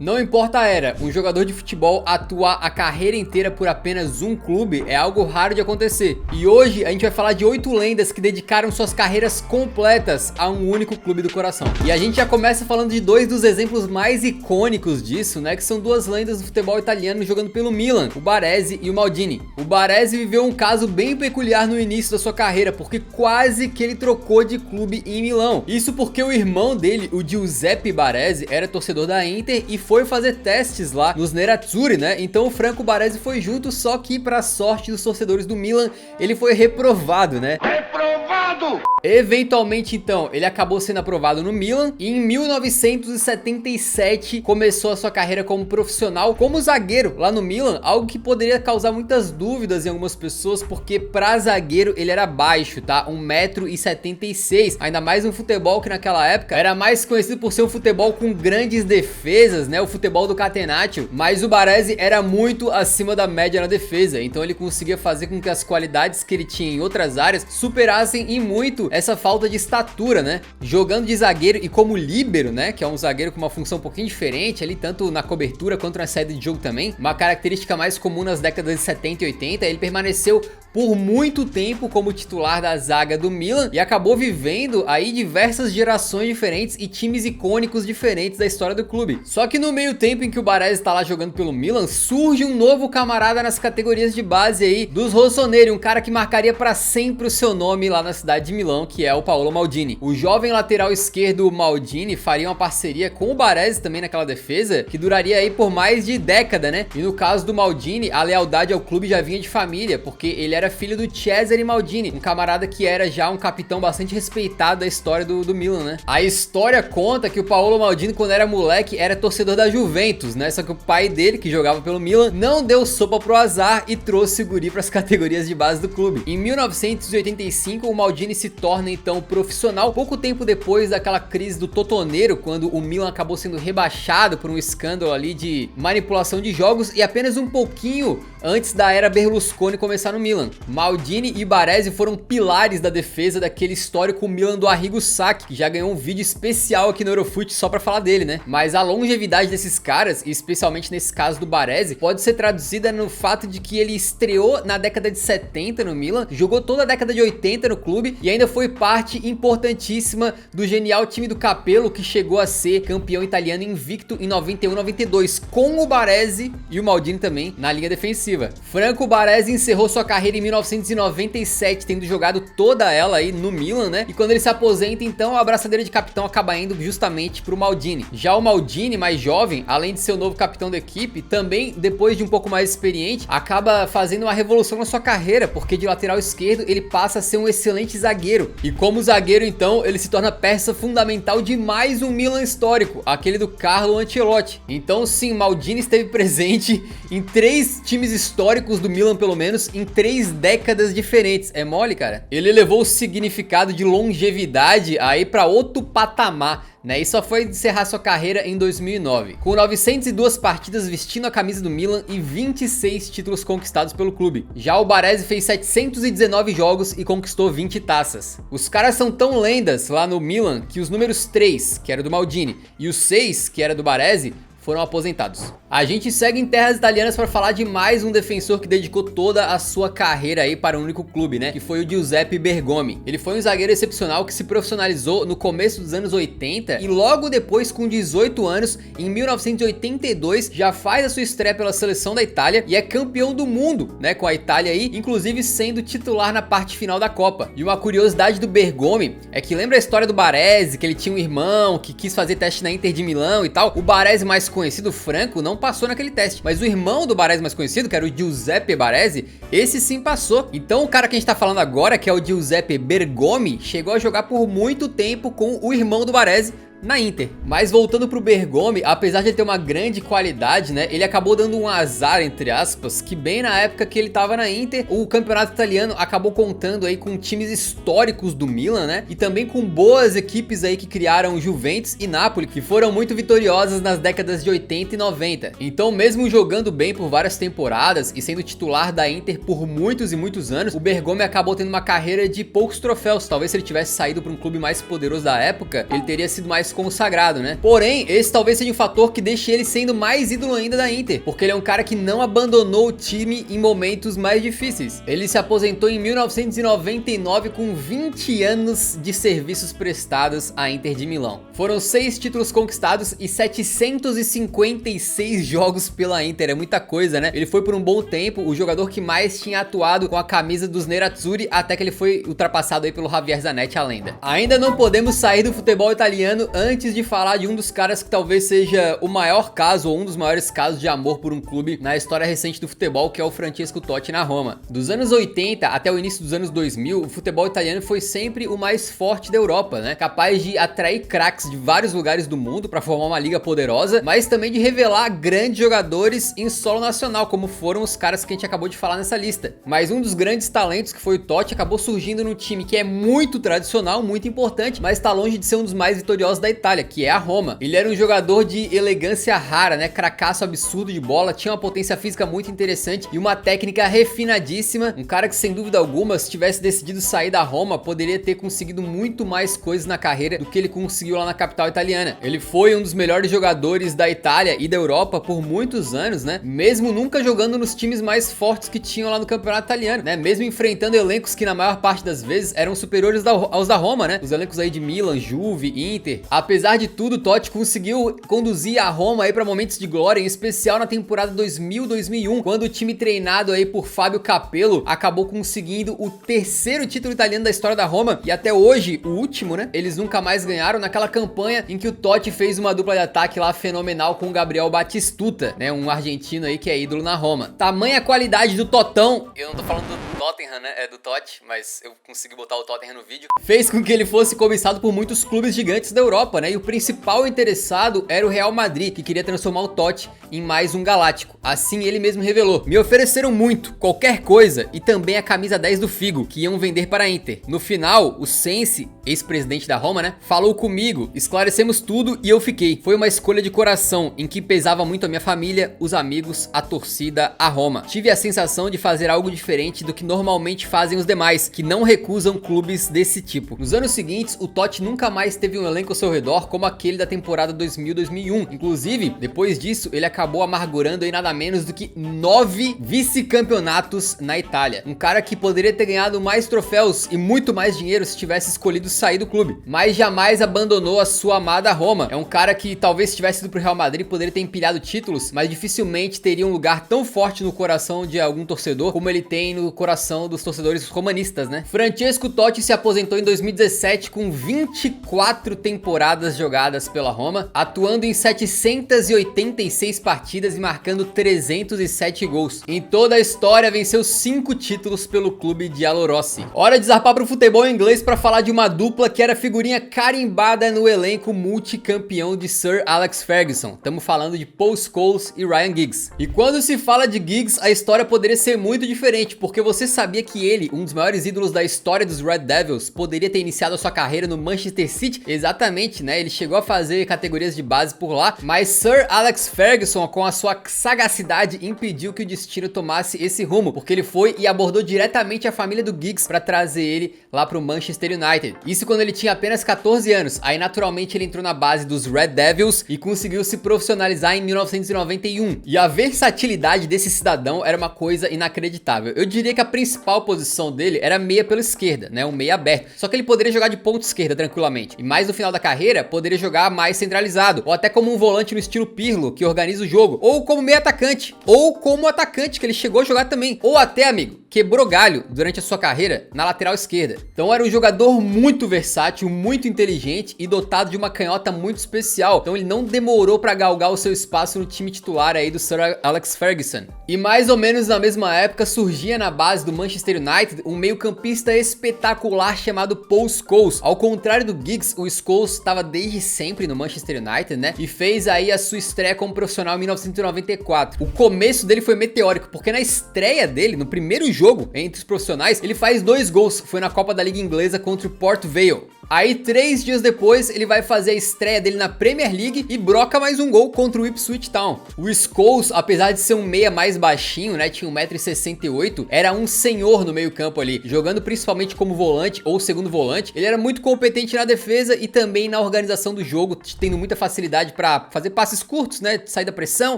Não importa a era, um jogador de futebol atuar a carreira inteira por apenas um clube é algo raro de acontecer. E hoje a gente vai falar de 8 lendas que dedicaram suas carreiras completas a um único clube do coração. E a gente já começa falando de dois dos exemplos mais icônicos disso, né? Que são duas lendas do futebol italiano jogando pelo Milan, o Baresi e o Maldini. O Baresi viveu um caso bem peculiar no início da sua carreira, porque quase que ele trocou de clube em Milão. Isso porque o irmão dele, o Giuseppe Baresi, era torcedor da Inter e foi fazer testes lá nos Nerazzurri, né? Então o Franco Baresi foi junto, só que pra sorte dos torcedores do Milan, ele foi reprovado, né? Reprovado! Eventualmente, então, ele acabou sendo aprovado no Milan e em 1977 começou a sua carreira como profissional, como zagueiro lá no Milan, algo que poderia causar muitas dúvidas em algumas pessoas, porque pra zagueiro ele era baixo, tá? 1,76 m, ainda mais um futebol que naquela época era mais conhecido por ser um futebol com grandes defesas, né? O futebol do Catenaccio, mas o Baresi era muito acima da média na defesa, então ele conseguia fazer com que as qualidades que ele tinha em outras áreas superassem em muito essa falta de estatura, né? Jogando de zagueiro e como líbero, né? Que é um zagueiro com uma função um pouquinho diferente ali, tanto na cobertura quanto na saída de jogo também. Uma característica mais comum nas décadas de 70 e 80, ele permaneceu por muito tempo como titular da zaga do Milan e acabou vivendo aí diversas gerações diferentes e times icônicos diferentes da história do clube. Só que no meio tempo em que o Baresi tá lá jogando pelo Milan, surge um novo camarada nas categorias de base aí dos rossoneri, um cara que marcaria pra sempre o seu nome lá na cidade de Milão, que é o Paolo Maldini. O jovem lateral esquerdo Maldini faria uma parceria com o Baresi também naquela defesa, que duraria aí por mais de década, né? E no caso do Maldini, a lealdade ao clube já vinha de família, porque ele era filho do Cesare Maldini, um camarada que era já um capitão bastante respeitado da história do Milan, né? A história conta que o Paolo Maldini, quando era moleque, era torcedor da Juventus, né? Só que o pai dele, que jogava pelo Milan, não deu sopa pro azar e trouxe o guri para as categorias de base do clube. Em 1985, o Maldini se torna então profissional, pouco tempo depois daquela crise do Totoneiro, quando o Milan acabou sendo rebaixado por um escândalo ali de manipulação de jogos, e apenas um pouquinho antes da era Berlusconi começar no Milan. Maldini e Baresi foram pilares da defesa daquele histórico Milan do Arrigo Sacchi, que já ganhou um vídeo especial aqui no Eurofoot só pra falar dele, né? Mas a longevidade desses caras, e especialmente nesse caso do Baresi, pode ser traduzida no fato de que ele estreou na década de 70 no Milan, jogou toda a década de 80 no clube e ainda foi parte importantíssima do genial time do Capello, que chegou a ser campeão italiano invicto em 91-92, com o Baresi e o Maldini também na linha defensiva. Franco Baresi encerrou sua carreira em 1997, tendo jogado toda ela aí no Milan, né? E quando ele se aposenta, então, a abraçadeira de capitão acaba indo justamente pro Maldini. Já o Maldini, mais jovem, além de ser o novo capitão da equipe, também, depois de um pouco mais experiente, acaba fazendo uma revolução na sua carreira, porque de lateral esquerdo ele passa a ser um excelente zagueiro. E como zagueiro, então, ele se torna peça fundamental de mais um Milan histórico, aquele do Carlo Ancelotti. Então, sim, Maldini esteve presente em 3 times históricos do Milan, pelo menos, em 3 décadas diferentes. É mole, cara? Ele levou o significado de longevidade aí pra outro patamar, né? E só foi encerrar sua carreira em 2009, com 902 partidas vestindo a camisa do Milan e 26 títulos conquistados pelo clube. Já o Baresi fez 719 jogos e conquistou 20 taças. Os caras são tão lendas lá no Milan que os números 3, que era do Maldini, e o 6, que era do Baresi, foram aposentados. A gente segue em terras italianas para falar de mais um defensor que dedicou toda a sua carreira aí para um único clube, né? Que foi o Giuseppe Bergomi. Ele foi um zagueiro excepcional que se profissionalizou no começo dos anos 80 e logo depois, com 18 anos, em 1982, já faz a sua estreia pela seleção da Itália e é campeão do mundo, né? Com a Itália aí, inclusive sendo titular na parte final da Copa. E uma curiosidade do Bergomi é que lembra a história do Baresi, que ele tinha um irmão que quis fazer teste na Inter de Milão e tal? O Baresi mais conhecido, Franco, não passou naquele teste, mas o irmão do Baresi mais conhecido, que era o Giuseppe Baresi, esse sim passou. Então o cara que a gente tá falando agora, que é o Giuseppe Bergomi, chegou a jogar por muito tempo com o irmão do Baresi na Inter. Mas voltando pro Bergomi, apesar de ele ter uma grande qualidade, né, ele acabou dando um azar, entre aspas, que bem na época que ele tava na Inter, o campeonato italiano acabou contando aí com times históricos do Milan, né, e também com boas equipes aí que criaram Juventus e Napoli, que foram muito vitoriosas nas décadas de 80 e 90. Então, mesmo jogando bem por várias temporadas e sendo titular da Inter por muitos e muitos anos, o Bergomi acabou tendo uma carreira de poucos troféus. Talvez se ele tivesse saído para um clube mais poderoso da época, ele teria sido mais mais consagrado, né? Porém, esse talvez seja um fator que deixe ele sendo mais ídolo ainda da Inter, porque ele é um cara que não abandonou o time em momentos mais difíceis. Ele se aposentou em 1999 com 20 anos de serviços prestados à Inter de Milão. Foram 6 títulos conquistados e 756 jogos pela Inter, é muita coisa, né? Ele foi por um bom tempo o jogador que mais tinha atuado com a camisa dos Nerazzurri, até que ele foi ultrapassado aí pelo Javier Zanetti, a lenda. Ainda não podemos sair do futebol italiano antes de falar de um dos caras que talvez seja o maior caso, ou um dos maiores casos de amor por um clube na história recente do futebol, que é o Francesco Totti na Roma. Dos anos 80 até o início dos anos 2000, o futebol italiano foi sempre o mais forte da Europa, né? Capaz de atrair craques de vários lugares do mundo para formar uma liga poderosa, mas também de revelar grandes jogadores em solo nacional, como foram os caras que a gente acabou de falar nessa lista. Mas um dos grandes talentos, que foi o Totti, acabou surgindo num time que é muito tradicional, muito importante, mas tá longe de ser um dos mais vitoriosos da Itália, que é a Roma. Ele era um jogador de elegância rara, né? Cracaço absurdo de bola, tinha uma potência física muito interessante e uma técnica refinadíssima. Um cara que, sem dúvida alguma, se tivesse decidido sair da Roma, poderia ter conseguido muito mais coisas na carreira do que ele conseguiu lá na capital italiana. Ele foi um dos melhores jogadores da Itália e da Europa por muitos anos, né? Mesmo nunca jogando nos times mais fortes que tinham lá no campeonato italiano, né? Mesmo enfrentando elencos que na maior parte das vezes eram superiores aos da Roma, né? Os elencos aí de Milan, Juve, Inter. Apesar de tudo, Totti conseguiu conduzir a Roma aí para momentos de glória, em especial na temporada 2000-2001, quando o time treinado aí por Fábio Capello acabou conseguindo o 3º título italiano da história da Roma, e até hoje o último, né? Eles nunca mais ganharam, naquela campanha em que o Totti fez uma dupla de ataque lá fenomenal com o Gabriel Batistuta, né? Um argentino aí que é ídolo na Roma. Tamanha qualidade do Totão, eu não tô falando do Tottenham, né? É do Totti, mas eu consegui botar o Tottenham no vídeo, fez com que ele fosse cobiçado por muitos clubes gigantes da Europa, né? E o principal interessado era o Real Madrid, que queria transformar o Totti em mais um galáctico. Assim ele mesmo revelou: me ofereceram muito, qualquer coisa, e também a camisa 10 do Figo, que iam vender para a Inter. No final, o Sensi, ex-presidente da Roma, né, falou comigo, esclarecemos tudo e eu fiquei. Foi uma escolha de coração, em que pesava muito a minha família, os amigos, a torcida, a Roma. Tive a sensação de fazer algo diferente do que normalmente fazem os demais, que não recusam clubes desse tipo. Nos anos seguintes, o Totti nunca mais teve um elenco ao seu redor como aquele da temporada 2000-2001. Inclusive, depois disso, ele acabou amargurando aí nada menos do que 9 vice-campeonatos na Itália. Um cara que poderia ter ganhado mais troféus e muito mais dinheiro se tivesse escolhido sair do clube, mas jamais abandonou a sua amada Roma. É um cara que talvez, se tivesse ido pro Real Madrid, poderia ter empilhado títulos, mas dificilmente teria um lugar tão forte no coração de algum torcedor como ele tem no coração dos torcedores romanistas, né? Francesco Totti se aposentou em 2017 com 24 temporadas jogadas pela Roma, atuando em 786 partidas e marcando 307 gols. Em toda a história, venceu 5 títulos pelo clube de Giallorossi. Hora de zarpar pro futebol inglês para falar de uma dupla que era figurinha carimbada no elenco multicampeão de Sir Alex Ferguson. Estamos falando de Paul Scholes e Ryan Giggs. E quando se fala de Giggs, a história poderia ser muito diferente, porque você sabia que ele, um dos maiores ídolos da história dos Red Devils, poderia ter iniciado a sua carreira no Manchester City? Exatamente, né? Ele chegou a fazer categorias de base por lá, mas Sir Alex Ferguson, com a sua sagacidade, impediu que o destino tomasse esse rumo, porque ele foi e abordou diretamente a família do Giggs para trazer ele lá pro Manchester United. Isso quando ele tinha apenas 14 anos. Aí naturalmente ele entrou na base dos Red Devils e conseguiu se profissionalizar em 1991. E a versatilidade desse cidadão era uma coisa inacreditável. Eu diria que a principal posição dele era meia pela esquerda, né? Um meia aberto. Só que ele poderia jogar de ponta esquerda tranquilamente. E mais no final da carreira, poderia jogar mais centralizado. Ou até como um volante no estilo Pirlo, que organiza o jogo. Ou como meia atacante. Ou como atacante, que ele chegou a jogar também. Ou até, amigo, quebrou galho durante a sua carreira na lateral esquerda. Então era um jogador muito versátil, muito inteligente e dotado de uma canhota muito especial. Então ele não demorou para galgar o seu espaço no time titular aí do Sir Alex Ferguson. E mais ou menos na mesma época surgia na base do Manchester United um meio-campista espetacular chamado Paul Scholes. Ao contrário do Giggs, o Scholes estava desde sempre no Manchester United, né? E fez aí a sua estreia como profissional em 1994. O começo dele foi meteórico, porque na estreia dele, no primeiro jogo entre os profissionais, ele faz 2 gols. Foi na Copa da Liga Inglesa contra o Port Vale. Aí 3 dias depois ele vai fazer a estreia dele na Premier League e broca mais um gol contra o Ipswich Town. O Scholes, apesar de ser um meia mais baixinho, né, tinha 1,68 m, era um senhor no meio campo ali, jogando principalmente como volante ou segundo volante. Ele era muito competente na defesa e também na organização do jogo, tendo muita facilidade para fazer passes curtos, né, sair da pressão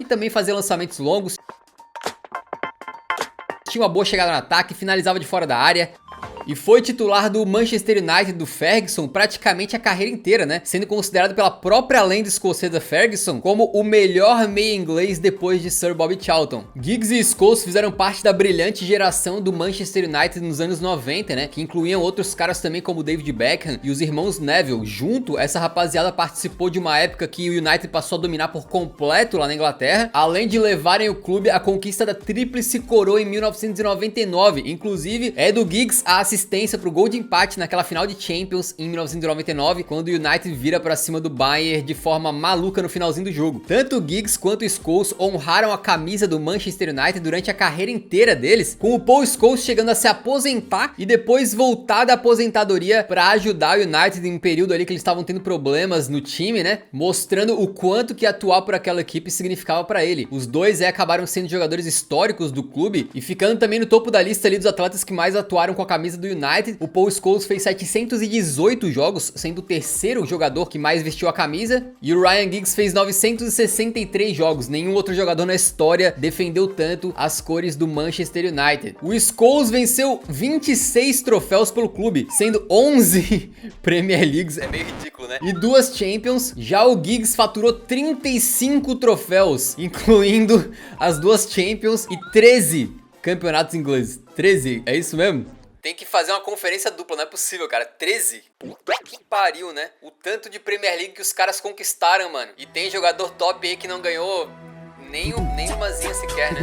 e também fazer lançamentos longos. Tinha uma boa chegada no ataque, finalizava de fora da área. E foi titular do Manchester United do Ferguson praticamente a carreira inteira, né? Sendo considerado pela própria lenda escocesa Ferguson como o melhor meia inglês depois de Sir Bobby Charlton. Giggs e Scholes fizeram parte da brilhante geração do Manchester United nos anos 90, né? Que incluíam outros caras também como David Beckham e os irmãos Neville. Junto, essa rapaziada participou de uma época que o United passou a dominar por completo lá na Inglaterra, além de levarem o clube à conquista da tríplice coroa em 1999. Inclusive, é do Giggs a assistência pro gol de empate naquela final de Champions em 1999, quando o United vira pra cima do Bayern de forma maluca no finalzinho do jogo. Tanto o Giggs quanto o Scholes honraram a camisa do Manchester United durante a carreira inteira deles, com o Paul Scholes chegando a se aposentar e depois voltar da aposentadoria pra ajudar o United em um período ali que eles estavam tendo problemas no time, né? Mostrando o quanto que atuar por aquela equipe significava pra ele. Os dois acabaram sendo jogadores históricos do clube e ficando também no topo da lista ali dos atletas que mais atuaram com a camisa do United. O Paul Scholes fez 718 jogos, sendo o terceiro jogador que mais vestiu a camisa, e o Ryan Giggs fez 963 jogos. Nenhum outro jogador na história defendeu tanto as cores do Manchester United. O Scholes venceu 26 troféus pelo clube, sendo 11 Premier Leagues, é meio ridículo, né? E 2 Champions. Já o Giggs faturou 35 troféus, incluindo as 2 Champions e 13 campeonatos ingleses. 13, é isso mesmo? Tem que fazer uma conferência dupla, não é possível, cara. 13? Puta que pariu, né? O tanto de Premier League que os caras conquistaram, mano. E tem jogador top aí que não ganhou nem umazinha sequer, né?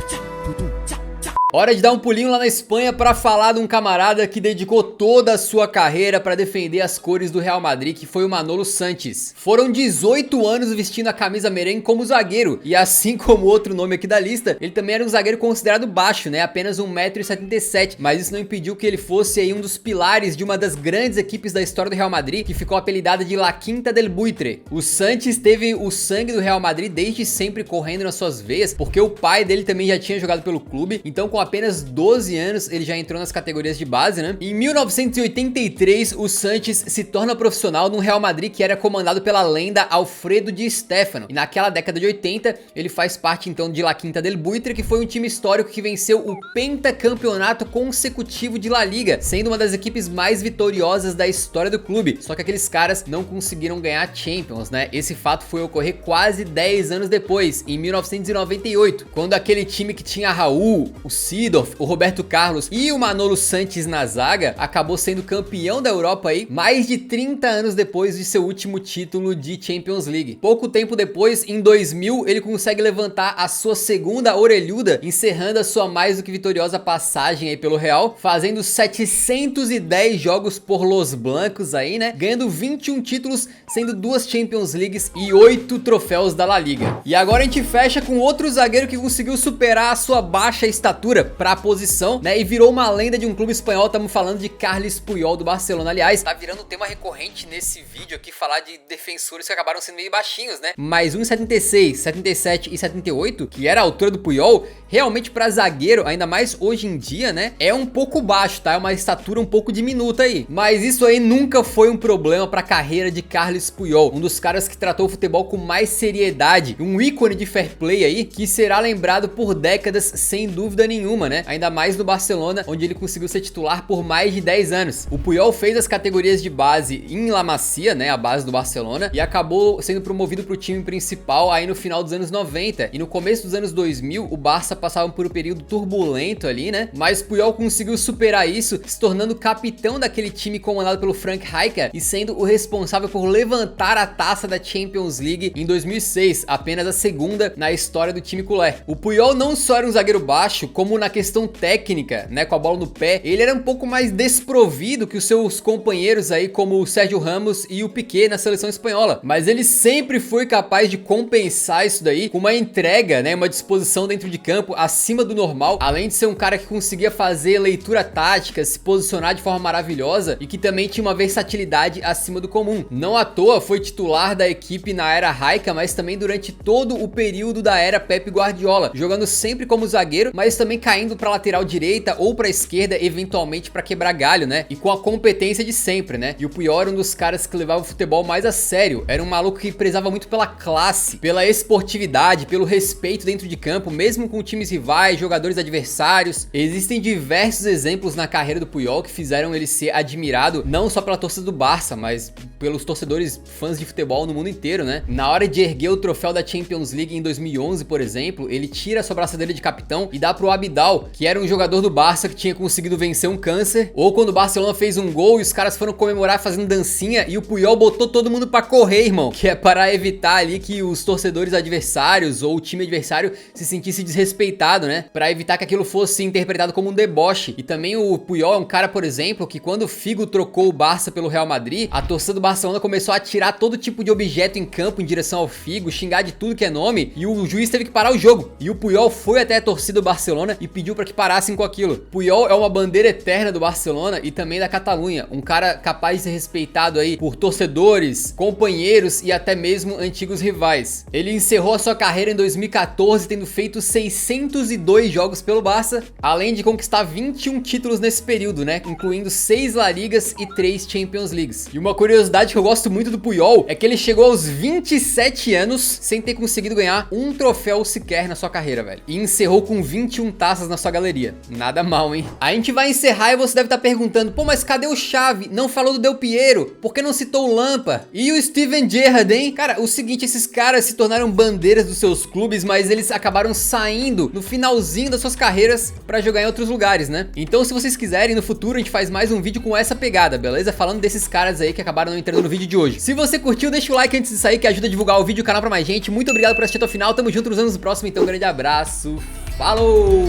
Hora de dar um pulinho lá na Espanha para falar de um camarada que dedicou toda a sua carreira para defender as cores do Real Madrid, que foi o Manolo Sanches. Foram 18 anos vestindo a camisa merengue como zagueiro, e assim como outro nome aqui da lista, ele também era um zagueiro considerado baixo, né, apenas 1,77 m, mas isso não impediu que ele fosse aí um dos pilares de uma das grandes equipes da história do Real Madrid, que ficou apelidada de La Quinta del Buitre. O Sanches teve o sangue do Real Madrid desde sempre correndo nas suas veias, porque o pai dele também já tinha jogado pelo clube, então com apenas 12 anos ele já entrou nas categorias de base, né? Em 1983, o Sanches se torna profissional no Real Madrid, que era comandado pela lenda Alfredo Di Stéfano. E naquela década de 80, ele faz parte então de La Quinta del Buitre, que foi um time histórico que venceu o pentacampeonato consecutivo de La Liga, sendo uma das equipes mais vitoriosas da história do clube. Só que aqueles caras não conseguiram ganhar Champions, né? Esse fato foi ocorrer quase 10 anos depois, em 1998, quando aquele time que tinha Raul, o Seedorf, o Roberto Carlos e o Manolo Sanches na zaga acabou sendo campeão da Europa aí mais de 30 anos depois de seu último título de Champions League. Pouco tempo depois, em 2000, ele consegue levantar a sua segunda orelhuda, encerrando a sua mais do que vitoriosa passagem aí pelo Real, fazendo 710 jogos por Los Blancos aí, né? Ganhando 21 títulos, sendo 2 Champions Leagues e 8 troféus da La Liga. E agora a gente fecha com outro zagueiro que conseguiu superar a sua baixa estatura para a posição, né, e virou uma lenda de um clube espanhol. Estamos falando de Carles Puyol do Barcelona. Aliás, tá virando um tema recorrente nesse vídeo aqui, falar de defensores que acabaram sendo meio baixinhos, né? Mas 1,76, 77 e 78, que era a altura do Puyol, realmente para zagueiro, ainda mais hoje em dia, né, é um pouco baixo, tá? É uma estatura um pouco diminuta aí. Mas isso aí nunca foi um problema para a carreira de Carles Puyol, um dos caras que tratou o futebol com mais seriedade, um ícone de fair play aí, que será lembrado por décadas sem dúvida nenhuma, né? Ainda mais no Barcelona, onde ele conseguiu ser titular por mais de 10 anos. O Puyol fez as categorias de base em La Masia, né, a base do Barcelona, e acabou sendo promovido para o time principal aí no final dos anos 90. E no começo dos anos 2000, o Barça passava por um período turbulento ali, né? Mas Puyol conseguiu superar isso, se tornando capitão daquele time comandado pelo Frank Rijkaard e sendo o responsável por levantar a taça da Champions League em 2006, apenas a segunda na história do time culé. O Puyol não só era um zagueiro baixo, como campo, na questão técnica, né, com a bola no pé, ele era um pouco mais desprovido que os seus companheiros aí, como o Sérgio Ramos e o Piqué na seleção espanhola, mas ele sempre foi capaz de compensar isso daí com uma entrega, né, uma disposição dentro de campo acima do normal, além de ser um cara que conseguia fazer leitura tática, se posicionar de forma maravilhosa e que também tinha uma versatilidade acima do comum. Não à toa foi titular da equipe na era Raika, mas também durante todo o período da era Pep Guardiola, jogando sempre como zagueiro, mas também caindo para lateral direita ou para esquerda, eventualmente para quebrar galho, né? E com a competência de sempre, né? E o Puyol era um dos caras que levava o futebol mais a sério. Era um maluco que prezava muito pela classe, pela esportividade, pelo respeito dentro de campo, mesmo com times rivais, jogadores adversários. Existem diversos exemplos na carreira do Puyol que fizeram ele ser admirado não só pela torcida do Barça, mas pelos torcedores fãs de futebol no mundo inteiro, né? Na hora de erguer o troféu da Champions League em 2011, por exemplo, ele tira a sua braçadeira de capitão e dá pro Abidal, que era um jogador do Barça que tinha conseguido vencer um câncer. Ou quando o Barcelona fez um gol e os caras foram comemorar fazendo dancinha e o Puyol botou todo mundo pra correr, irmão, que é para evitar ali que os torcedores adversários ou o time adversário se sentisse desrespeitado, né? Pra evitar que aquilo fosse interpretado como um deboche. E também o Puyol é um cara, por exemplo, que quando o Figo trocou o Barça pelo Real Madrid, a torcida do Barcelona começou a tirar todo tipo de objeto em campo em direção ao Figo, xingar de tudo que é nome, e o juiz teve que parar o jogo. E o Puyol foi até a torcida do Barcelona e pediu pra que parassem com aquilo. Puyol é uma bandeira eterna do Barcelona e também da Catalunha, um cara capaz de ser respeitado aí por torcedores, companheiros e até mesmo antigos rivais. Ele encerrou a sua carreira em 2014 tendo feito 602 jogos pelo Barça, além de conquistar 21 títulos nesse período, né, incluindo 6 La Ligas e 3 Champions Leagues. E uma curiosidade que eu gosto muito do Puyol é que ele chegou aos 27 anos sem ter conseguido ganhar um troféu sequer na sua carreira, velho. E encerrou com 21 taças na sua galeria. Nada mal, hein? A gente vai encerrar e você deve estar perguntando, pô, mas cadê o Xavi? Não falou do Del Piero? Por que não citou o Lampa? E o Steven Gerrard, hein? Cara, o seguinte, esses caras se tornaram bandeiras dos seus clubes, mas eles acabaram saindo no finalzinho das suas carreiras pra jogar em outros lugares, né? Então, se vocês quiserem, no futuro a gente faz mais um vídeo com essa pegada, beleza? Falando desses caras aí que acabaram não entrando no vídeo de hoje. Se você curtiu, deixa o like antes de sair, que ajuda a divulgar o vídeo e o canal pra mais gente. Muito obrigado por assistir até o final. Tamo junto, nos vemos no próximo. Então, um grande abraço. Falou!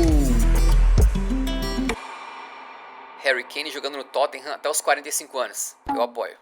Harry Kane jogando no Tottenham até os 45 anos. Eu apoio.